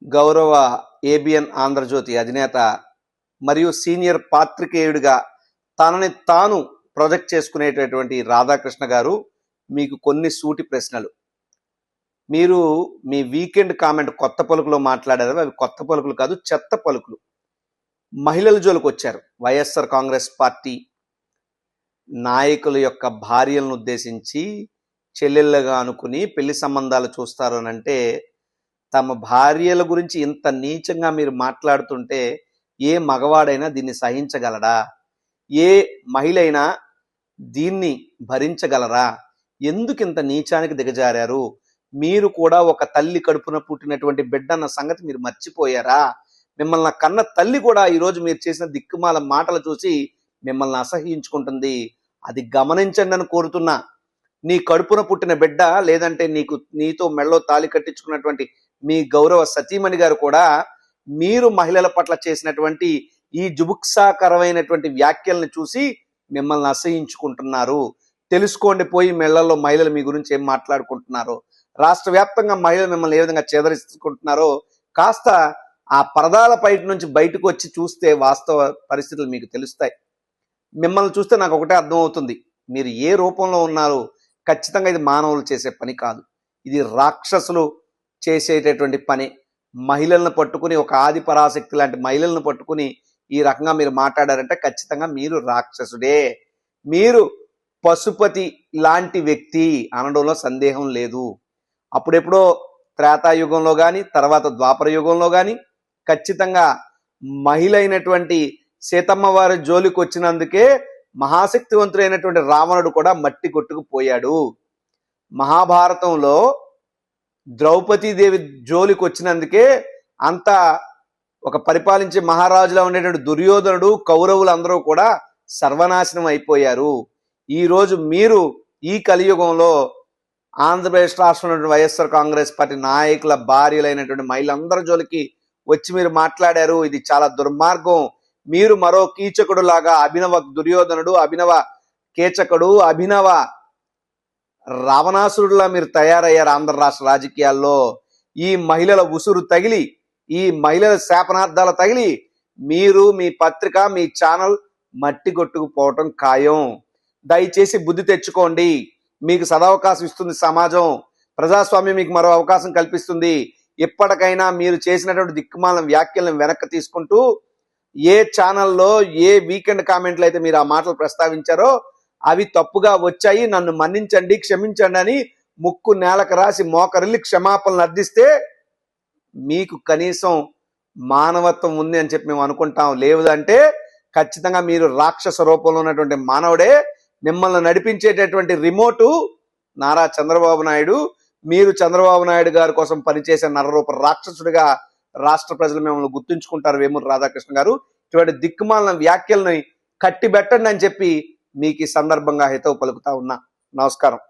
గౌరవ ఏబిఎన్ ఆంధ్రజ్యోతి అధినేత మరియు సీనియర్ పాత్రికేయుడిగా తనని తాను ప్రొజెక్ట్ చేసుకునేటటువంటి రాధాకృష్ణ గారు మీకు కొన్ని సూటి ప్రశ్నలు. మీరు మీ వీకెండ్ కామెంట్ కొత్త పలుకులో మాట్లాడారు. అవి కొత్త పలుకులు కాదు, చెత్త పలుకులు. మహిళల జోలికి వచ్చారు. వైఎస్ఆర్ కాంగ్రెస్ పార్టీ నాయకుల యొక్క భార్యలను ఉద్దేశించి చెల్లెళ్ళగా అనుకుని పెళ్లి సంబంధాలు చూస్తారు అని అంటే, తమ భార్యల గురించి ఇంత నీచంగా మీరు మాట్లాడుతుంటే ఏ మగవాడైనా దీన్ని సహించగలడా? ఏ మహిళ అయినా దీన్ని భరించగలరా? ఎందుకు ఇంత నీచానికి దిగజారారు? మీరు కూడా ఒక తల్లి కడుపున పుట్టినటువంటి బిడ్డ అన్న సంగతి మీరు మర్చిపోయారా? మిమ్మల్ని కన్న తల్లి కూడా ఈరోజు మీరు చేసిన దిక్కుమాల మాటలు చూసి మిమ్మల్ని అసహ్యించుకుంటుంది. అది గమనించండి అని కోరుతున్నా. నీ కడుపున పుట్టిన బిడ్డ, లేదంటే నీతో మెళ్ళో తాళి కట్టించుకున్నటువంటి మీ గౌరవ సతీమణి గారు కూడా మీరు మహిళల పట్ల చేసినటువంటి ఈ జుబుక్సాకరమైనటువంటి వ్యాఖ్యల్ని చూసి మిమ్మల్ని అసహ్యించుకుంటున్నారు. తెలుసుకోండి, పోయి మెళ్ళల్లో మహిళలు మీ గురించి ఏం మాట్లాడుకుంటున్నారో, రాష్ట్ర వ్యాప్తంగా మహిళలు మిమ్మల్ని ఏ విధంగా చేదరించుకుంటున్నారో కాస్త ఆ పరదాల బయట నుంచి బయటకు వచ్చి చూస్తే వాస్తవ పరిస్థితులు మీకు తెలుస్తాయి. మిమ్మల్ని చూస్తే నాకు ఒకటే అర్థమవుతుంది, మీరు ఏ రూపంలో ఉన్నారు. ఖచ్చితంగా ఇది మానవులు చేసే పని కాదు, ఇది రాక్షసులు చేసేటటువంటి పని. మహిళలను పట్టుకుని, ఒక ఆది పరాశక్తి లాంటి మహిళలను పట్టుకుని ఈ రకంగా మీరు మాట్లాడారంటే ఖచ్చితంగా మీరు రాక్షసుడే. మీరు పశుపతి లాంటి వ్యక్తి అనడంలో సందేహం లేదు. అప్పుడెప్పుడో త్రేతాయుగంలో కానీ, తర్వాత ద్వాపర యుగంలో కానీ ఖచ్చితంగా మహిళ అయినటువంటి సీతమ్మ వారి జోలికి వచ్చినందుకే మహాశక్తివంతుడైనటువంటి రావణుడు కూడా మట్టి కొట్టుకుపోయాడు. మహాభారతంలో ద్రౌపదీదేవి జోలికి వచ్చినందుకే అంతా ఒక పరిపాలించే మహారాజులా ఉండేటువంటి దుర్యోధనుడు, కౌరవులందరూ కూడా సర్వనాశనం అయిపోయారు. ఈరోజు మీరు ఈ కలియుగంలో ఆంధ్రప్రదేశ్ రాష్ట్రంలో వైఎస్ఆర్ కాంగ్రెస్ పార్టీ నాయకుల భార్యలైనటువంటి మహిళలందరి జోలికి వచ్చి మీరు మాట్లాడారు. ఇది చాలా దుర్మార్గం. మీరు మరో కీచకుడు లాగా, అభినవ దుర్యోధనుడు, అభినవ కీచకుడు, అభినవ రావణాసురుడులా మీరు తయారయ్యారు ఆంధ్ర రాష్ట్ర రాజకీయాల్లో. ఈ మహిళల ఉసురు తగిలి, ఈ మహిళల శాపనార్థాలు తగిలి మీరు, మీ పత్రిక, మీ ఛానల్ మట్టి కొట్టుకుపోవటం ఖాయం. దయచేసి బుద్ధి తెచ్చుకోండి. మీకు సదవకాశం ఇస్తుంది సమాజం, ప్రజాస్వామ్యం మీకు మరో అవకాశం కల్పిస్తుంది. ఇప్పటికైనా మీరు చేసినటువంటి దిక్కుమాలిన వ్యాఖ్యలను వెనక్కి తీసుకుంటూ, ఏ ఛానల్లో ఏ వీకెండ్ కామెంట్లు అయితే మీరు ఆ మాటలు ప్రస్తావించారో అవి తప్పుగా వచ్చాయి, నన్ను మన్నించండి, క్షమించండి అని ముక్కు నేలకు రాసి మోకరిల్లి క్షమాపణలు అర్థిస్తే మీకు కనీసం మానవత్వం ఉంది అని చెప్పి మేము అనుకుంటాం. లేదంటే ఖచ్చితంగా మీరు రాక్షస రూపంలో ఉన్నటువంటి మానవుడే. మిమ్మల్ని నడిపించేటటువంటి రిమోటు నారా చంద్రబాబు నాయుడు. మీరు చంద్రబాబు నాయుడు గారి కోసం పనిచేసే నరరూప రాక్షసుడిగా రాష్ట్ర ప్రజలు మిమ్మల్ని గుర్తుంచుకుంటారు. వేమూరి రాధాకృష్ణ గారు, ఇటువంటి దిక్కుమాలిన వ్యాఖ్యల్ని కట్టిబెట్టండి అని చెప్పి మీకు ఈ సందర్భంగా హితవు పలుకుతా ఉన్నా. నమస్కారం.